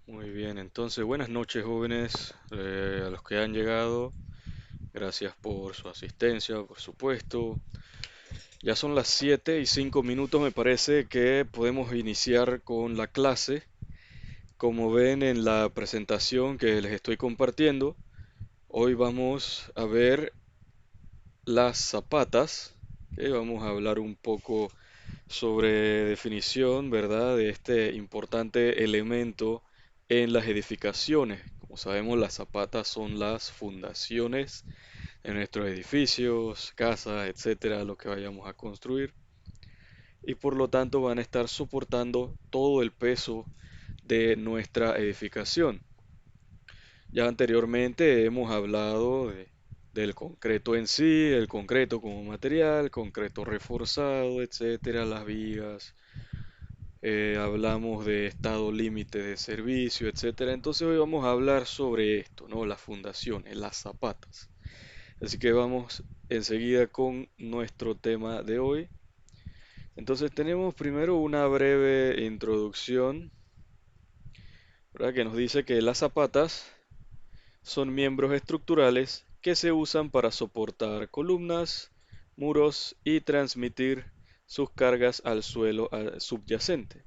Muy bien, entonces buenas noches jóvenes, a los que han llegado, gracias por su asistencia, por supuesto. Ya son las 7:05, me parece que podemos iniciar con la clase. Como ven en la presentación que les estoy compartiendo, hoy vamos a ver las zapatas, que vamos a hablar un poco sobre definición, ¿verdad?, de este importante elemento en las edificaciones. Como sabemos, las zapatas son las fundaciones de nuestros edificios, casas, etcétera, lo que vayamos a construir, y por lo tanto van a estar soportando todo el peso de nuestra edificación. Ya anteriormente hemos hablado del concreto en sí, el concreto como material, concreto reforzado, etcétera, las vigas, hablamos de estado límite de servicio, etcétera. Entonces hoy vamos a hablar sobre esto, ¿no? Las fundaciones, las zapatas. Así que vamos enseguida con nuestro tema de hoy. Entonces tenemos primero una breve introducción, ¿verdad? Que nos dice que las zapatas son miembros estructurales que se usan para soportar columnas, muros y transmitir sus cargas al suelo subyacente.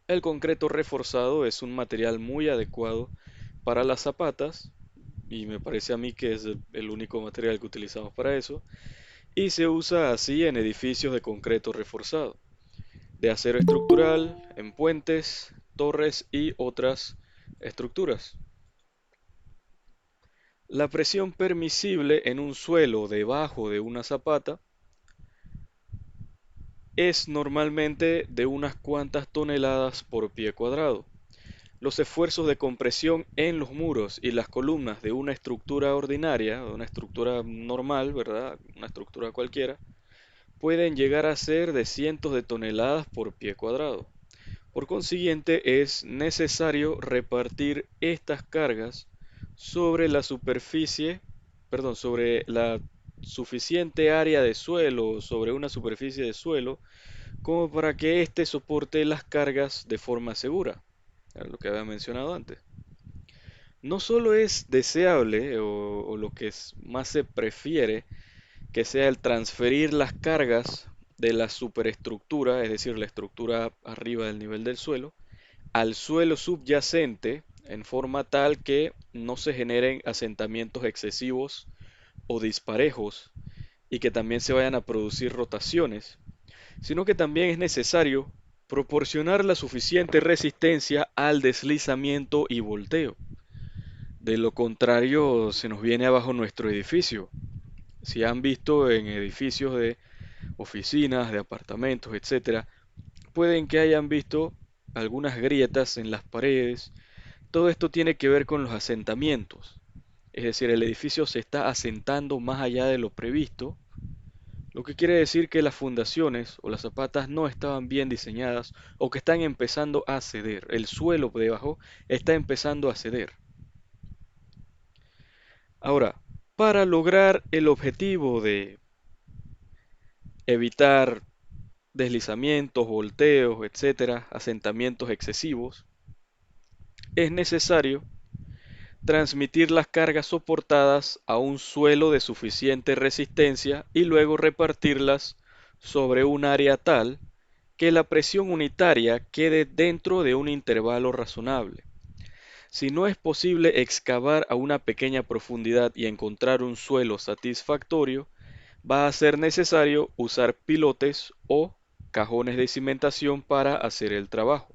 El concreto reforzado es un material muy adecuado para las zapatas, y me parece a mí que es el único material que utilizamos para eso, y se usa así en edificios de concreto reforzado, de acero estructural, en puentes, torres y otras estructuras. La presión permisible en un suelo debajo de una zapata es normalmente de unas cuantas toneladas por pie cuadrado. Los esfuerzos de compresión en los muros y las columnas de una estructura ordinaria, de una estructura normal, ¿verdad? Una estructura cualquiera, pueden llegar a ser de cientos de toneladas por pie cuadrado. Por consiguiente, es necesario repartir estas cargas sobre la superficie, perdón, sobre la suficiente área de suelo, sobre una superficie de suelo, como para que éste soporte las cargas de forma segura, era lo que había mencionado antes. No solo es deseable o lo que más se prefiere que sea el transferir las cargas de la superestructura, es decir, la estructura arriba del nivel del suelo, al suelo subyacente en forma tal que no se generen asentamientos excesivos o disparejos y que también se vayan a producir rotaciones, sino que también es necesario proporcionar la suficiente resistencia al deslizamiento y volteo. De lo contrario, se nos viene abajo nuestro edificio. Si han visto en edificios de oficinas, de apartamentos, etcétera, pueden que hayan visto algunas grietas en las paredes. Todo esto tiene que ver con los asentamientos. Es decir, el edificio se está asentando más allá de lo previsto, lo que quiere decir que las fundaciones o las zapatas no estaban bien diseñadas o que están empezando a ceder. El suelo de debajo está empezando a ceder. Ahora, para lograr el objetivo de evitar deslizamientos, volteos, etcétera, asentamientos excesivos, es necesario transmitir las cargas soportadas a un suelo de suficiente resistencia y luego repartirlas sobre un área tal que la presión unitaria quede dentro de un intervalo razonable. Si no es posible excavar a una pequeña profundidad y encontrar un suelo satisfactorio, va a ser necesario usar pilotes o cajones de cimentación para hacer el trabajo.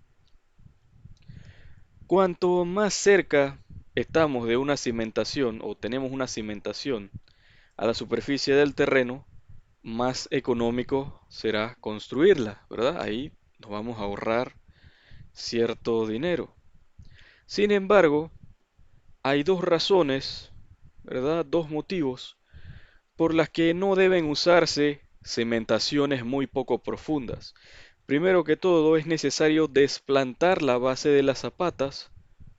Cuanto más cerca estamos de una cimentación o tenemos una cimentación a la superficie del terreno, más económico será construirla, ¿verdad? Ahí nos vamos a ahorrar cierto dinero. Sin embargo, hay dos razones, ¿verdad? Dos motivos por las que no deben usarse cimentaciones muy poco profundas. Primero que todo, es necesario desplantar la base de las zapatas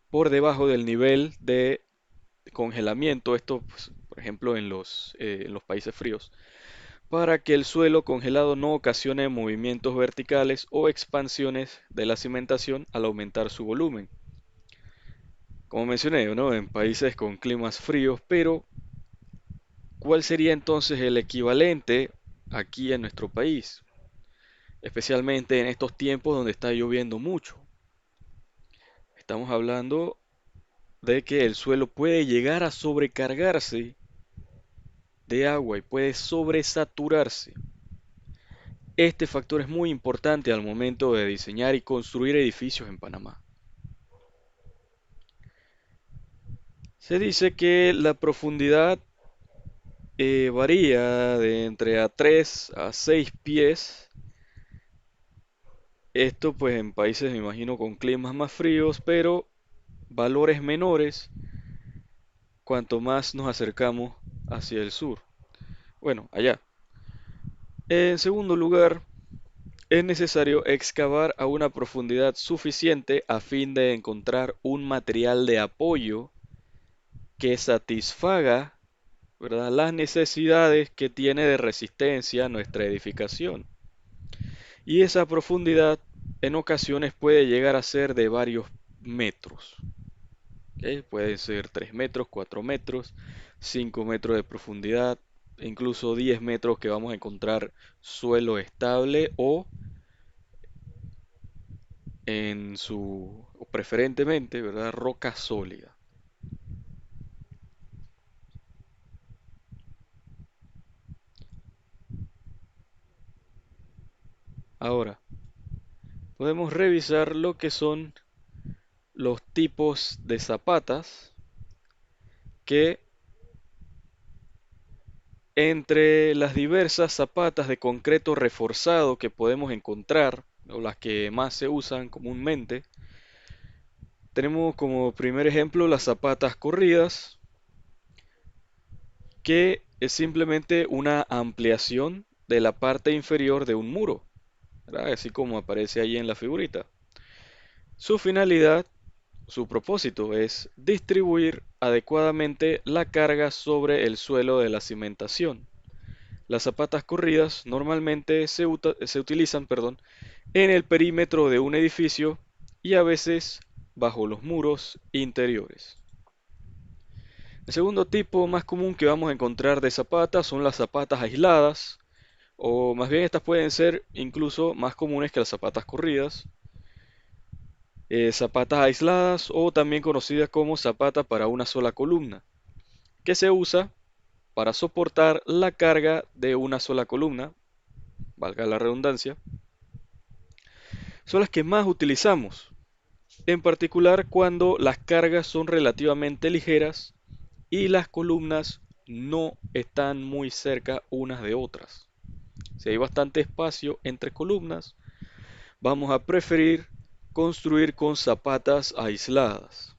por debajo del nivel de congelamiento, esto pues, por ejemplo en los países fríos, para que el suelo congelado no ocasione movimientos verticales o expansiones de la cimentación al aumentar su volumen. como mencioné, ¿no? En países con climas fríos, pero ¿cuál sería entonces el equivalente aquí en nuestro país? Especialmente en estos tiempos donde está lloviendo mucho. Estamos hablando de que el suelo puede llegar a sobrecargarse de agua y puede sobresaturarse. Este factor es muy importante al momento de diseñar y construir edificios en Panamá. Se dice que la profundidad varía de entre a 3 a 6 pies. Esto pues en países, me imagino, con climas más fríos, pero valores menores cuanto más nos acercamos hacia el sur. Bueno, allá. En segundo lugar, es necesario excavar a una profundidad suficiente a fin de encontrar un material de apoyo que satisfaga, ¿verdad?, las necesidades que tiene de resistencia nuestra edificación. Y esa profundidad en ocasiones puede llegar a ser de varios metros. ¿Ok? Puede ser 3 metros, 4 metros, 5 metros de profundidad, incluso 10 metros que vamos a encontrar suelo estable o preferentemente, ¿verdad?, roca sólida. Ahora, podemos revisar lo que son los tipos de zapatas que entre las diversas zapatas de concreto reforzado que podemos encontrar, o las que más se usan comúnmente, tenemos como primer ejemplo las zapatas corridas, que es simplemente una ampliación de la parte inferior de un muro, ¿verdad? Así como aparece ahí en la figurita. Su finalidad, su propósito es distribuir adecuadamente la carga sobre el suelo de la cimentación. Las zapatas corridas normalmente se utilizan, perdón, en el perímetro de un edificio y a veces bajo los muros interiores. El segundo tipo más común que vamos a encontrar de zapatas son las zapatas aisladas, o más bien estas pueden ser incluso más comunes que las zapatas corridas. Zapatas aisladas o también conocidas como zapata para una sola columna, que se usa para soportar la carga de una sola columna, valga la redundancia, son las que más utilizamos, en particular cuando las cargas son relativamente ligeras y las columnas no están muy cerca unas de otras. Si hay bastante espacio entre columnas, vamos a preferir construir con zapatas aisladas.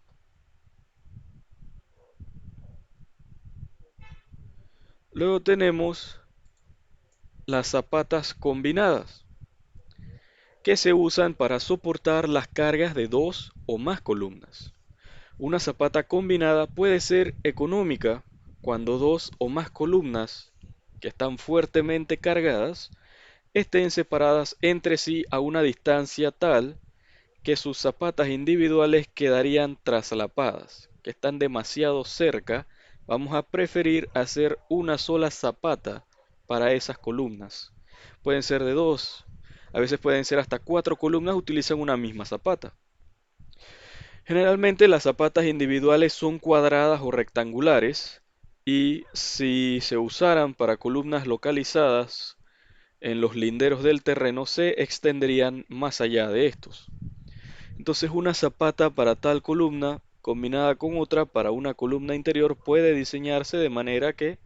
Luego tenemos las zapatas combinadas, que se usan para soportar las cargas de dos o más columnas. Una zapata combinada puede ser económica cuando dos o más columnas que están fuertemente cargadas estén separadas entre sí a una distancia tal que sus zapatas individuales quedarían traslapadas, que están demasiado cerca. Vamos a preferir hacer una sola zapata para esas columnas. Pueden ser de dos, a veces pueden ser hasta cuatro columnas, utilizan una misma zapata. Generalmente las zapatas individuales son cuadradas o rectangulares y si se usaran para columnas localizadas en los linderos del terreno se extenderían más allá de estos. Entonces una zapata para tal columna combinada con otra para una columna interior puede diseñarse de manera que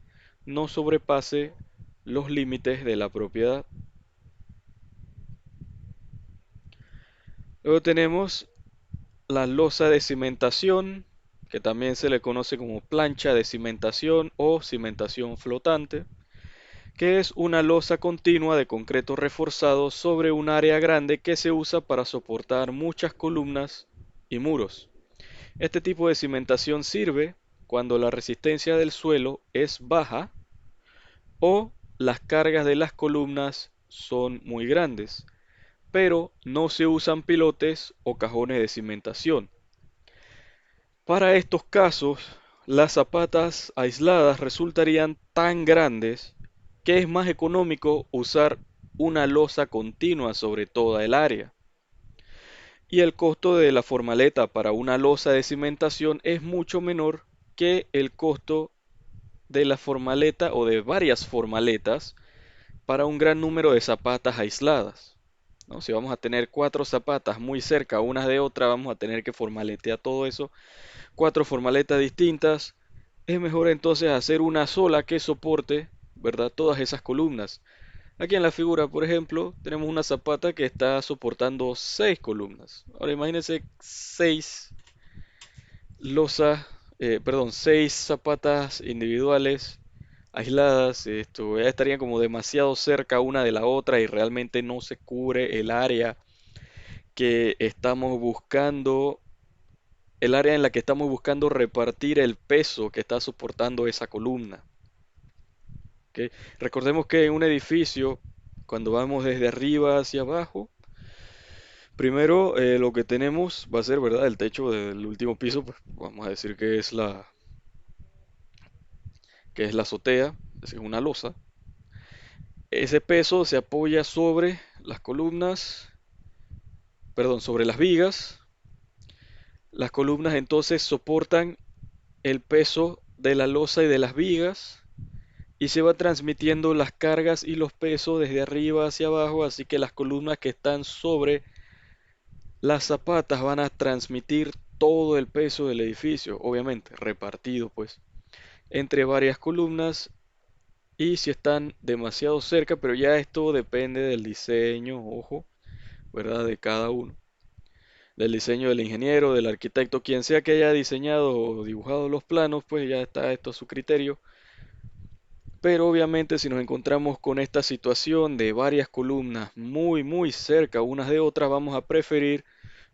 no sobrepase los límites de la propiedad. Luego tenemos la losa de cimentación, que también se le conoce como plancha de cimentación o cimentación flotante, que es una losa continua de concreto reforzado sobre un área grande que se usa para soportar muchas columnas y muros. Este tipo de cimentación sirve cuando la resistencia del suelo es baja o las cargas de las columnas son muy grandes, pero no se usan pilotes o cajones de cimentación. Para estos casos, las zapatas aisladas resultarían tan grandes que es más económico usar una losa continua sobre toda el área. Y el costo de la formaleta para una losa de cimentación es mucho menor que el costo de la formaleta o de varias formaletas para un gran número de zapatas aisladas, ¿no? Si vamos a tener cuatro zapatas muy cerca unas de otras, vamos a tener que formaletear todo eso, cuatro formaletas distintas. Es mejor entonces hacer una sola que soporte, ¿verdad? Todas esas columnas. Aquí en la figura, por ejemplo, tenemos una zapata que está soportando seis columnas. Ahora imagínense seis losas, perdón, seis zapatas individuales aisladas. Esto ya estarían como demasiado cerca una de la otra y realmente no se cubre el área que estamos buscando, el área en la que estamos buscando repartir el peso que está soportando esa columna. ¿Ok? Recordemos que en un edificio, cuando vamos desde arriba hacia abajo, primero lo que tenemos va a ser, ¿verdad? El techo del último piso, pues vamos a decir que es la azotea, es decir, una losa. Ese peso se apoya sobre las columnas, perdón, sobre las vigas. Las columnas entonces soportan el peso de la losa y de las vigas y se va transmitiendo las cargas y los pesos desde arriba hacia abajo, así que las columnas que están sobre las zapatas van a transmitir todo el peso del edificio, obviamente repartido pues entre varias columnas y si están demasiado cerca, pero ya esto depende del diseño, ojo, ¿verdad? De cada uno, del diseño del ingeniero, del arquitecto, quien sea que haya diseñado o dibujado los planos, pues ya está esto a su criterio. Pero obviamente si nos encontramos con esta situación de varias columnas muy cerca unas de otras, vamos a preferir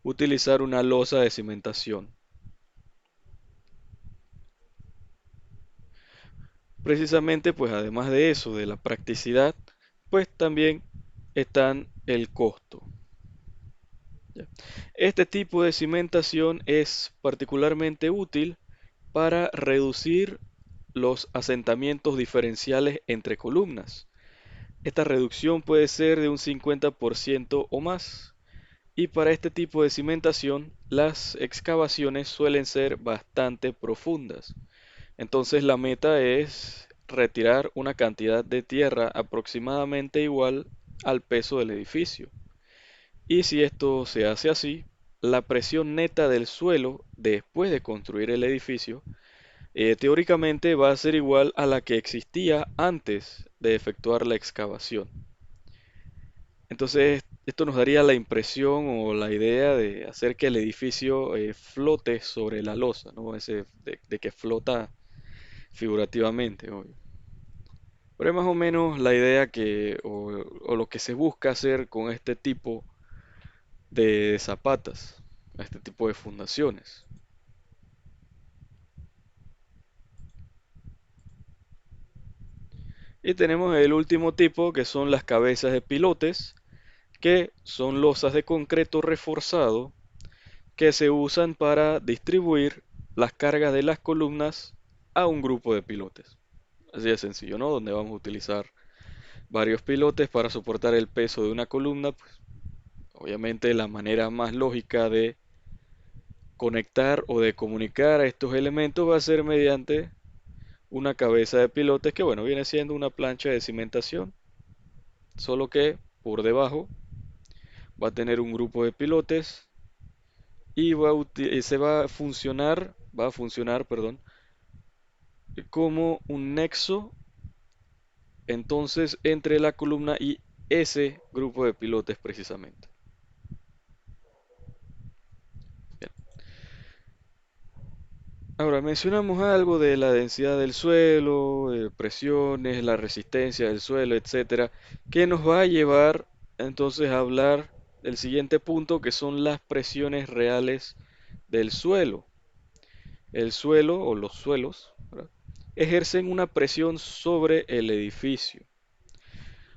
utilizar una losa de cimentación. Precisamente, pues además de eso, de la practicidad, pues también están el costo. ¿Ya? Este tipo de cimentación es particularmente útil para reducir los asentamientos diferenciales entre columnas. Esta reducción puede ser de un 50% o más. Y para este tipo de cimentación, las excavaciones suelen ser bastante profundas. Entonces la meta es retirar una cantidad de tierra aproximadamente igual al peso del edificio. Y si esto se hace así, la presión neta del suelo después de construir el edificio teóricamente va a ser igual a la que existía antes de efectuar la excavación. Entonces, esto nos daría la impresión o la idea de hacer que el edificio flote sobre la losa, ¿no? De que flota figurativamente, obvio. Pero es más o menos la idea o lo que se busca hacer con este tipo de zapatas, este tipo de fundaciones. Y tenemos el último tipo, que son las cabezas de pilotes, que son losas de concreto reforzado que se usan para distribuir las cargas de las columnas a un grupo de pilotes. Así de sencillo, ¿no? Donde vamos a utilizar varios pilotes para soportar el peso de una columna, pues obviamente la manera más lógica de conectar o de comunicar a estos elementos va a ser mediante una cabeza de pilotes que, bueno, viene siendo una plancha de cimentación, solo que por debajo va a tener un grupo de pilotes y se va a funcionar, perdón, como un nexo entonces entre la columna y ese grupo de pilotes precisamente. Bien. Ahora mencionamos algo de la densidad del suelo, presiones, la resistencia del suelo, etcétera, que nos va a llevar entonces a hablar del siguiente punto que son las presiones reales del suelo. El suelo o los suelos, ¿verdad? Ejercen una presión sobre el edificio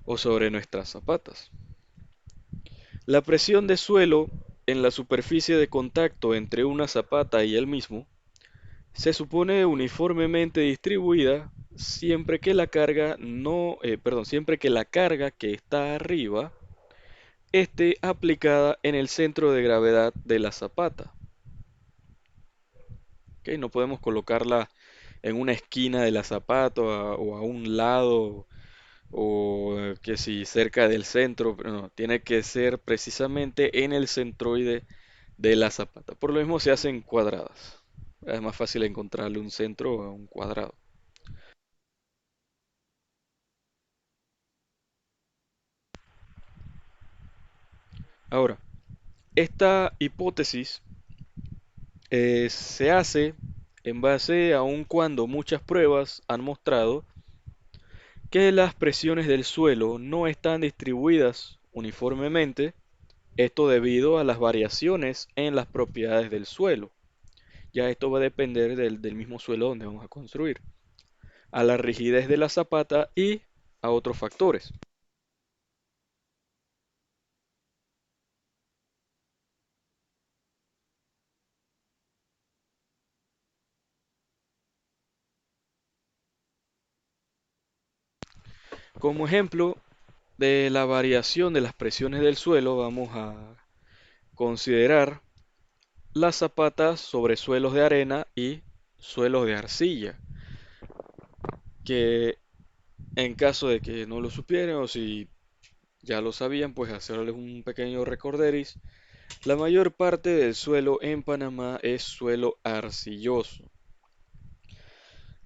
o sobre nuestras zapatas. La presión de suelo en la superficie de contacto entre una zapata y el mismo Se supone uniformemente distribuida siempre que la carga no, perdón, siempre que la carga que está arriba esté aplicada en el centro de gravedad de la zapata. ¿Ok? No podemos colocarla en una esquina de la zapata o a un lado o que si cerca del centro, pero no, tiene que ser precisamente en el centroide de la zapata. Por lo mismo se hacen cuadradas. Es más fácil encontrarle un centro a un cuadrado. Ahora, esta hipótesis se hace en base a un cuando muchas pruebas han mostrado que las presiones del suelo no están distribuidas uniformemente, esto debido a las variaciones en las propiedades del suelo. Ya esto va a depender del mismo suelo donde vamos a construir, a la rigidez de la zapata y a otros factores. Como ejemplo de la variación de las presiones del suelo, vamos a considerar las zapatas sobre suelos de arena y suelos de arcilla, que en caso de que no lo supieran o si ya lo sabían, pues hacerles un pequeño recorderis. La mayor parte del suelo en Panamá es suelo arcilloso.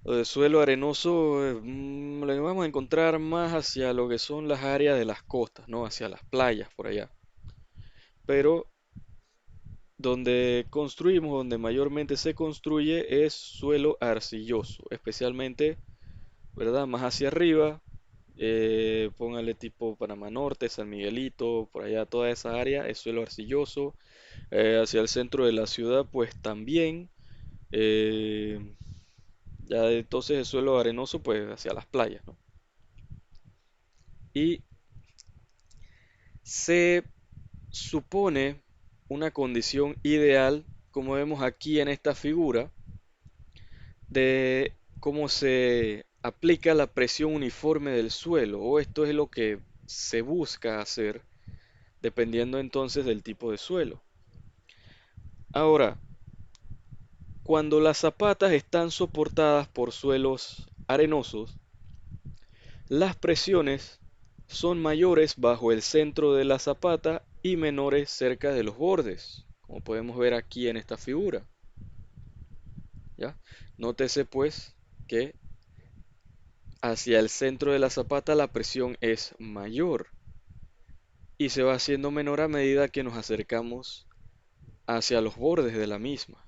Lo de suelo arenoso lo vamos a encontrar más hacia lo que son las áreas de las costas, ¿no? Hacia las playas por allá. Pero donde construimos, donde mayormente se construye, es suelo arcilloso, especialmente, ¿verdad? Más hacia arriba, póngale tipo Panamá Norte, San Miguelito, por allá toda esa área es suelo arcilloso. Hacia el centro de la ciudad, pues también. eh, ya entonces el suelo arenoso, pues hacia las playas, ¿no? Y se supone una condición ideal, como vemos aquí en esta figura, de cómo se aplica la presión uniforme del suelo, o esto es lo que se busca hacer dependiendo entonces del tipo de suelo. Ahora, cuando las zapatas están soportadas por suelos arenosos, las presiones son mayores bajo el centro de la zapata y menores cerca de los bordes, como podemos ver aquí en esta figura, ¿ya? Nótese pues que hacia el centro de la zapata la presión es mayor y se va haciendo menor a medida que nos acercamos hacia los bordes de la misma.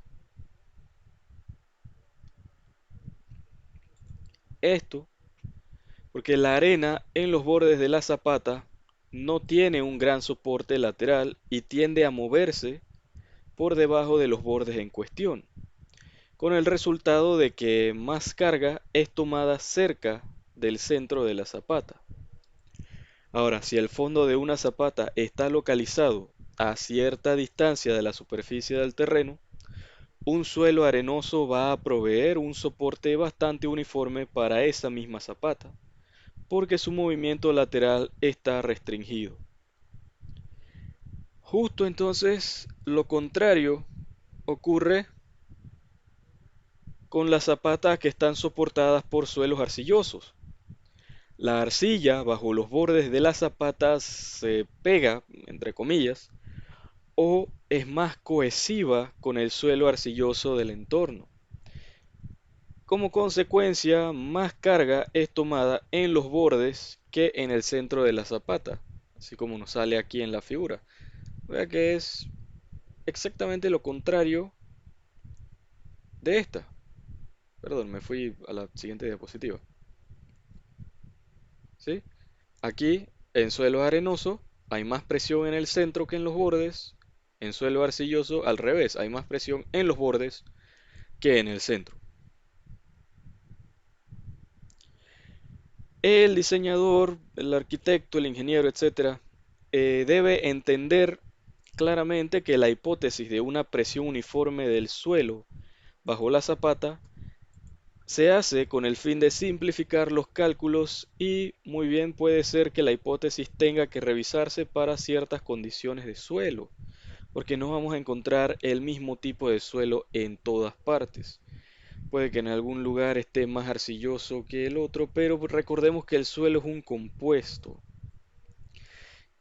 Esto porque la arena en los bordes de la zapata no tiene un gran soporte lateral y tiende a moverse por debajo de los bordes en cuestión, con el resultado de que más carga es tomada cerca del centro de la zapata. Ahora, si el fondo de una zapata está localizado a cierta distancia de la superficie del terreno, un suelo arenoso va a proveer un soporte bastante uniforme para esa misma zapata, porque su movimiento lateral está restringido. Justo entonces, lo contrario ocurre con las zapatas que están soportadas por suelos arcillosos. La arcilla bajo los bordes de las zapatas se pega, entre comillas, o es más cohesiva con el suelo arcilloso del entorno. Como consecuencia, más carga es tomada en los bordes que en el centro de la zapata, así como nos sale aquí en la figura. Vea que es exactamente lo contrario de esta. Perdón, me fui a la siguiente diapositiva. ¿Sí? Aquí, en suelo arenoso, hay más presión en el centro que en los bordes. En suelo arcilloso, al revés, hay más presión en los bordes que en el centro. El diseñador, el arquitecto, el ingeniero, etcétera, debe entender claramente que la hipótesis de una presión uniforme del suelo bajo la zapata se hace con el fin de simplificar los cálculos y muy bien puede ser que la hipótesis tenga que revisarse para ciertas condiciones de suelo, porque no vamos a encontrar el mismo tipo de suelo en todas partes. Puede que en algún lugar esté más arcilloso que el otro, pero recordemos que el suelo es un compuesto.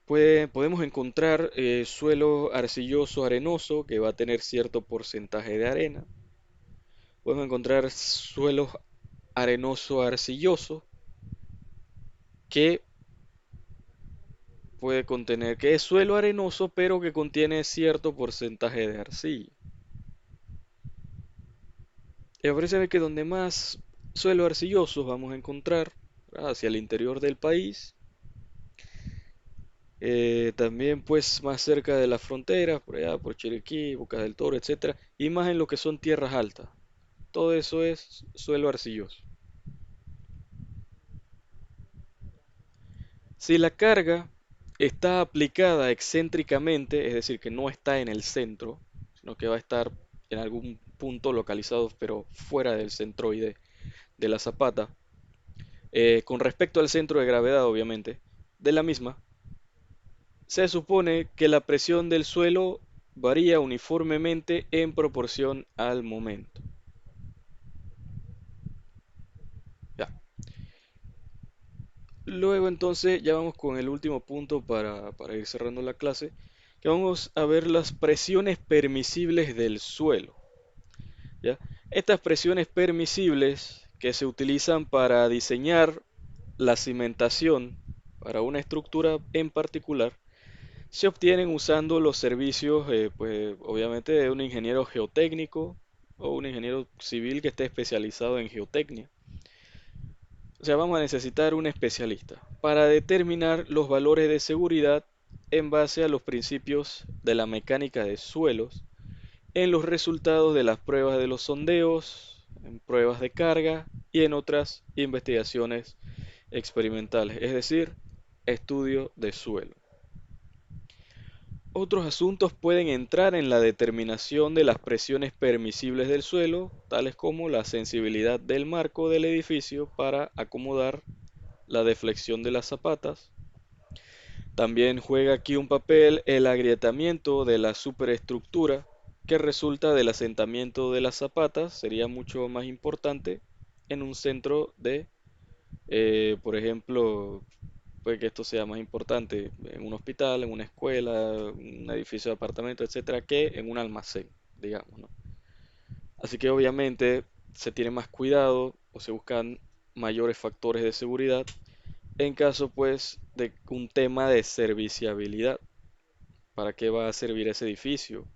Podemos encontrar suelo arcilloso arenoso que va a tener cierto porcentaje de arena. Podemos encontrar suelos arenoso arcilloso que puede contener, que es suelo arenoso pero que contiene cierto porcentaje de arcilla. Y parece que donde más suelos arcillosos vamos a encontrar, ¿verdad?, hacia el interior del país, también pues más cerca de las fronteras, por allá por Chiriquí, Boca del Toro, etcétera, y más en lo que son tierras altas. Todo eso es suelo arcilloso. Si la carga está aplicada excéntricamente, es decir, que no está en el centro, sino que va a estar en algún punto localizado, pero fuera del centroide de la zapata, con respecto al centro de gravedad, obviamente, de la misma, se supone que la presión del suelo varía uniformemente en proporción al momento. Ya. Luego entonces ya vamos con el último punto para ir cerrando la clase, que vamos a ver las presiones permisibles del suelo. ¿Ya? Estas presiones permisibles que se utilizan para diseñar la cimentación para una estructura en particular se obtienen usando los servicios, pues obviamente de un ingeniero geotécnico o un ingeniero civil que esté especializado en geotecnia. O sea, vamos a necesitar un especialista para determinar los valores de seguridad en base a los principios de la mecánica de suelos, en los resultados de las pruebas de los sondeos, en pruebas de carga y en otras investigaciones experimentales, es decir, estudio de suelo. Otros asuntos pueden entrar en la determinación de las presiones permisibles del suelo, tales como la sensibilidad del marco del edificio para acomodar la deflexión de las zapatas. También juega aquí un papel el agrietamiento de la superestructura que resulta del asentamiento de las zapatas, sería mucho más importante en un centro de, por ejemplo, puede que esto sea más importante en un hospital, en una escuela, un edificio de apartamento, etcétera, que en un almacén, digamos, ¿no? Así que obviamente se tiene más cuidado o se buscan mayores factores de seguridad en caso pues de un tema de serviciabilidad. ¿Para qué va a servir ese edificio?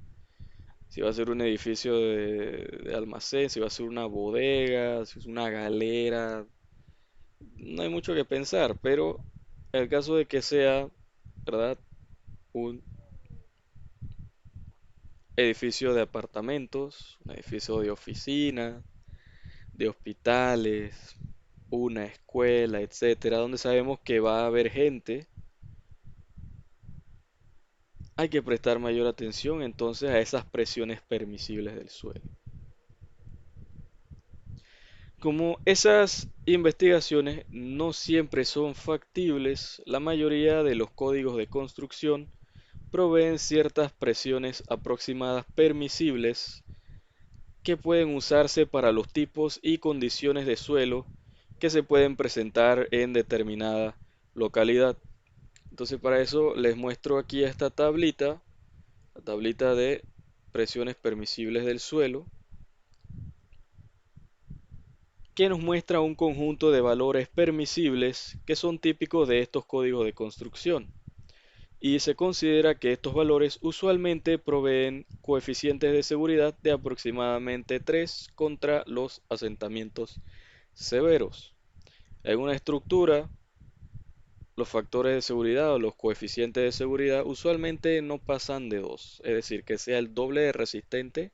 Si va a ser un edificio de almacén, si va a ser una bodega, si es una galera, no hay mucho que pensar, pero en el caso de que sea, ¿verdad?, un edificio de apartamentos, un edificio de oficina, de hospitales, una escuela, etcétera, donde sabemos que va a haber gente, hay que prestar mayor atención entonces a esas presiones permisibles del suelo. Como esas investigaciones no siempre son factibles, la mayoría de los códigos de construcción proveen ciertas presiones aproximadas permisibles que pueden usarse para los tipos y condiciones de suelo que se pueden presentar en determinada localidad. Entonces para eso les muestro aquí esta tablita, la tablita de presiones permisibles del suelo, que nos muestra un conjunto de valores permisibles que son típicos de estos códigos de construcción. Y se considera que estos valores usualmente proveen coeficientes de seguridad de aproximadamente 3 contra los asentamientos severos. En una estructura, los factores de seguridad o los coeficientes de seguridad usualmente no pasan de 2, es decir, que sea el doble de resistente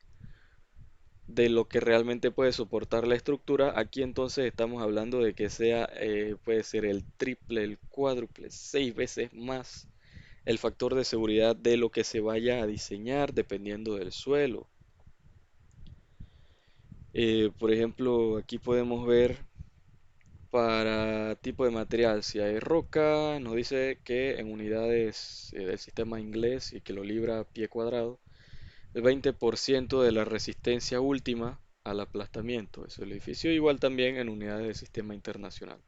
de lo que realmente puede soportar la estructura. Aquí entonces estamos hablando de que sea, puede ser el triple, el cuádruple, 6 veces más el factor de seguridad de lo que se vaya a diseñar dependiendo del suelo. Por ejemplo, aquí podemos ver para tipo de material, si hay roca, nos dice que en unidades del sistema inglés y que lo libra pie cuadrado, el 20% de la resistencia última al aplastamiento. Eso es el edificio, igual también en unidades del sistema internacional.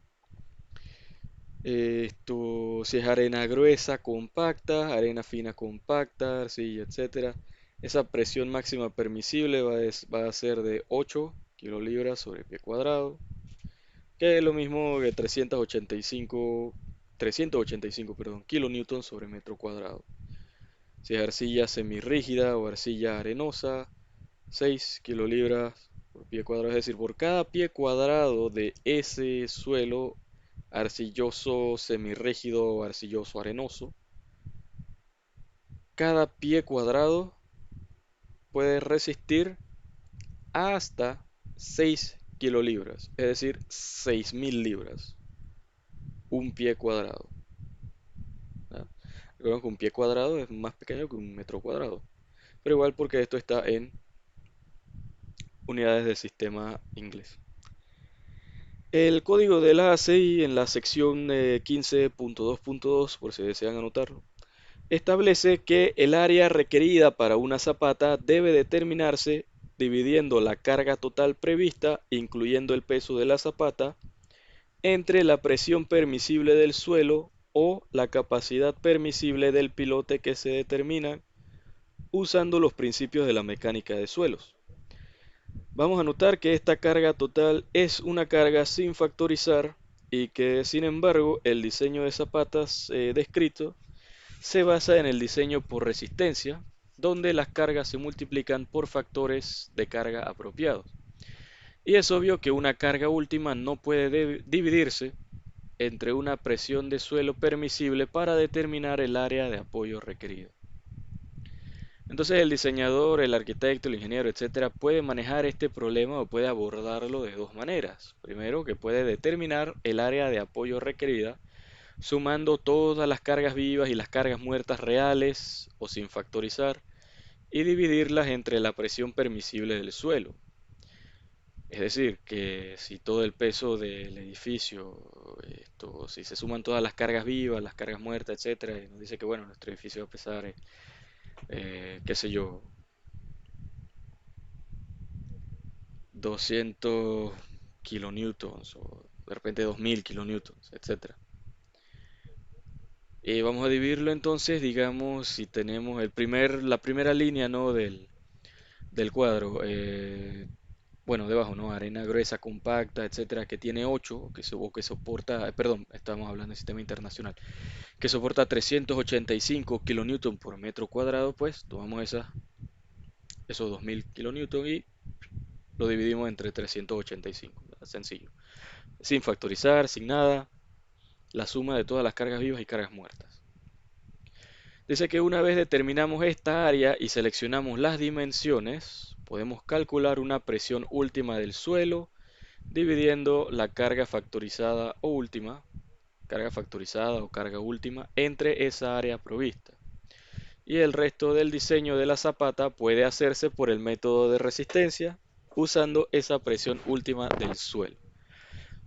Esto, si es arena gruesa, compacta, arena fina, compacta, arcilla, etcétera. Esa presión máxima permisible va a ser de 8 kilolibras sobre pie cuadrado, que es lo mismo que 385, perdón, kilonewtons sobre metro cuadrado. Si es arcilla semirrígida o arcilla arenosa, 6 kilolibras por pie cuadrado, es decir, por cada pie cuadrado de ese suelo arcilloso, semirrígido o arcilloso arenoso, cada pie cuadrado puede resistir hasta 6 kilolibras, es decir, 6.000 libras, un pie cuadrado. ¿Ya? Recuerden que un pie cuadrado es más pequeño que un metro cuadrado, pero igual porque esto está en unidades del sistema inglés. El código de la ACI en la sección 15.2.2, por si desean anotarlo, establece que el área requerida para una zapata debe determinarse dividiendo la carga total prevista, incluyendo el peso de la zapata, entre la presión permisible del suelo o la capacidad permisible del pilote que se determina usando los principios de la mecánica de suelos. Vamos a notar que esta carga total es una carga sin factorizar y que, sin embargo, el diseño de zapatas descrito se basa en el diseño por resistencia, donde las cargas se multiplican por factores de carga apropiados. Y es obvio que una carga última no puede dividirse entre una presión de suelo permisible para determinar el área de apoyo requerido. Entonces el diseñador, el arquitecto, el ingeniero, etcétera, puede manejar este problema o puede abordarlo de dos maneras. Primero, que puede determinar el área de apoyo requerida sumando todas las cargas vivas y las cargas muertas reales o sin factorizar y dividirlas entre la presión permisible del suelo. Es decir, que si todo el peso del edificio, si se suman todas las cargas vivas, las cargas muertas, etcétera, y nos dice que bueno, nuestro edificio va a pesar, qué sé yo, 200 kilonewtons o de repente 2000 kilonewtons, etcétera. Vamos a dividirlo entonces, digamos, si tenemos la primera línea, ¿no? del cuadro, bueno, debajo, ¿no? Arena gruesa, compacta, etcétera, que tiene 8, o que soporta, perdón, estamos hablando del sistema internacional, que soporta 385 kilonewton por metro cuadrado, pues tomamos esos 2000 kilonewton y lo dividimos entre 385, ¿verdad? Sencillo. Sin factorizar, sin nada, la suma de todas las cargas vivas y cargas muertas. Dice que una vez determinamos esta área y seleccionamos las dimensiones, podemos calcular una presión última del suelo dividiendo la carga factorizada o carga última, entre esa área provista. Y el resto del diseño de la zapata puede hacerse por el método de resistencia usando esa presión última del suelo.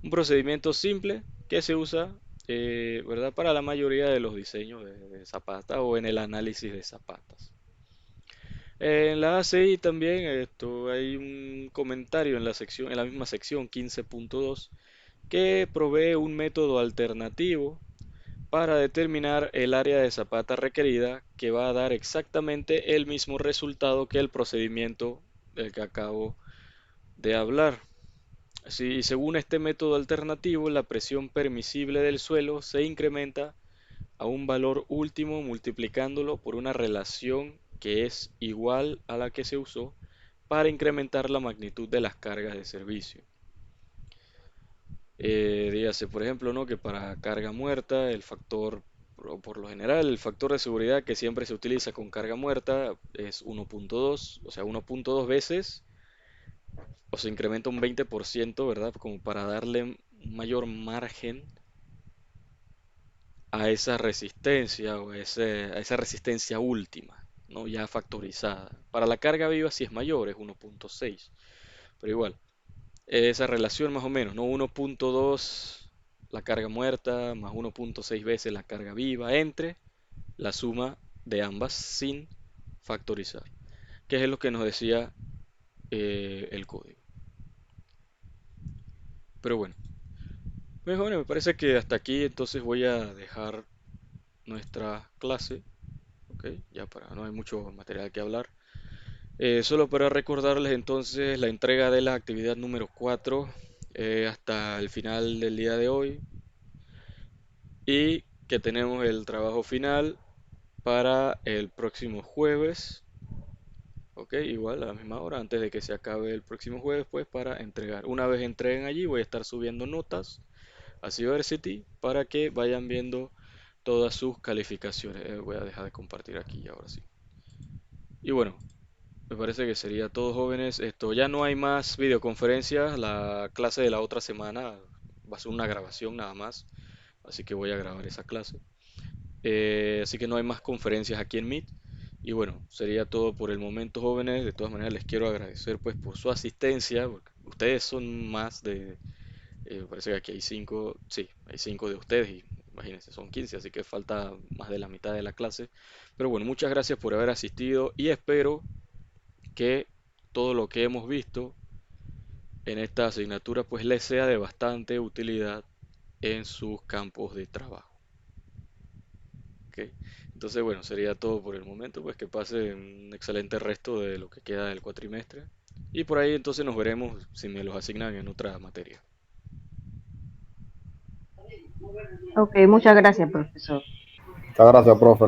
Un procedimiento simple que se usa, ¿verdad? Para la mayoría de los diseños de zapatas o en el análisis de zapatas. En la ACI también hay un comentario en la misma sección 15.2 que provee un método alternativo para determinar el área de zapata requerida que va a dar exactamente el mismo resultado que el procedimiento del que acabo de hablar. Sí, según este método alternativo, la presión permisible del suelo se incrementa a un valor último multiplicándolo por una relación que es igual a la que se usó para incrementar la magnitud de las cargas de servicio. Dígase, por ejemplo, ¿no? Que para carga muerta, por lo general, el factor de seguridad que siempre se utiliza con carga muerta es 1.2, o sea, 1.2 veces, o se incrementa un 20%, ¿verdad? Como para darle un mayor margen a esa resistencia o a esa resistencia última, ¿no? Ya factorizada. Para la carga viva sí es mayor, es 1.6. pero igual, esa relación más o menos, ¿no? 1.2 la carga muerta más 1.6 veces la carga viva entre la suma de ambas sin factorizar, que es lo que nos decía el código. Pero bueno, pues bueno, me parece que hasta aquí entonces voy a dejar nuestra clase, ¿ok? Ya para, no hay mucho material que hablar. Solo para recordarles entonces la entrega de la actividad número 4 hasta el final del día de hoy y que tenemos el trabajo final para el próximo jueves, ¿ok? Igual a la misma hora, antes de que se acabe el próximo jueves, pues para entregar. Una vez entreguen allí, voy a estar subiendo notas a Cybersity para que vayan viendo todas sus calificaciones. Voy a dejar de compartir aquí ahora sí. Y bueno, me parece que sería todo, jóvenes. Esto ya no hay más videoconferencias. La clase de la otra semana va a ser una grabación nada más. Así que voy a grabar esa clase. Así que no hay más conferencias aquí en Meet. Y bueno, sería todo por el momento, jóvenes. De todas maneras, les quiero agradecer pues por su asistencia, porque ustedes son más de, me parece que aquí hay 5, sí, hay 5 de ustedes y imagínense, son 15, así que falta más de la mitad de la clase. Pero bueno, muchas gracias por haber asistido y espero que todo lo que hemos visto en esta asignatura pues les sea de bastante utilidad en sus campos de trabajo. ¿Ok? Entonces, bueno, sería todo por el momento, pues que pase un excelente resto de lo que queda del cuatrimestre. Y por ahí entonces nos veremos si me los asignan en otra materia. Ok, muchas gracias, profesor. Muchas gracias, profe.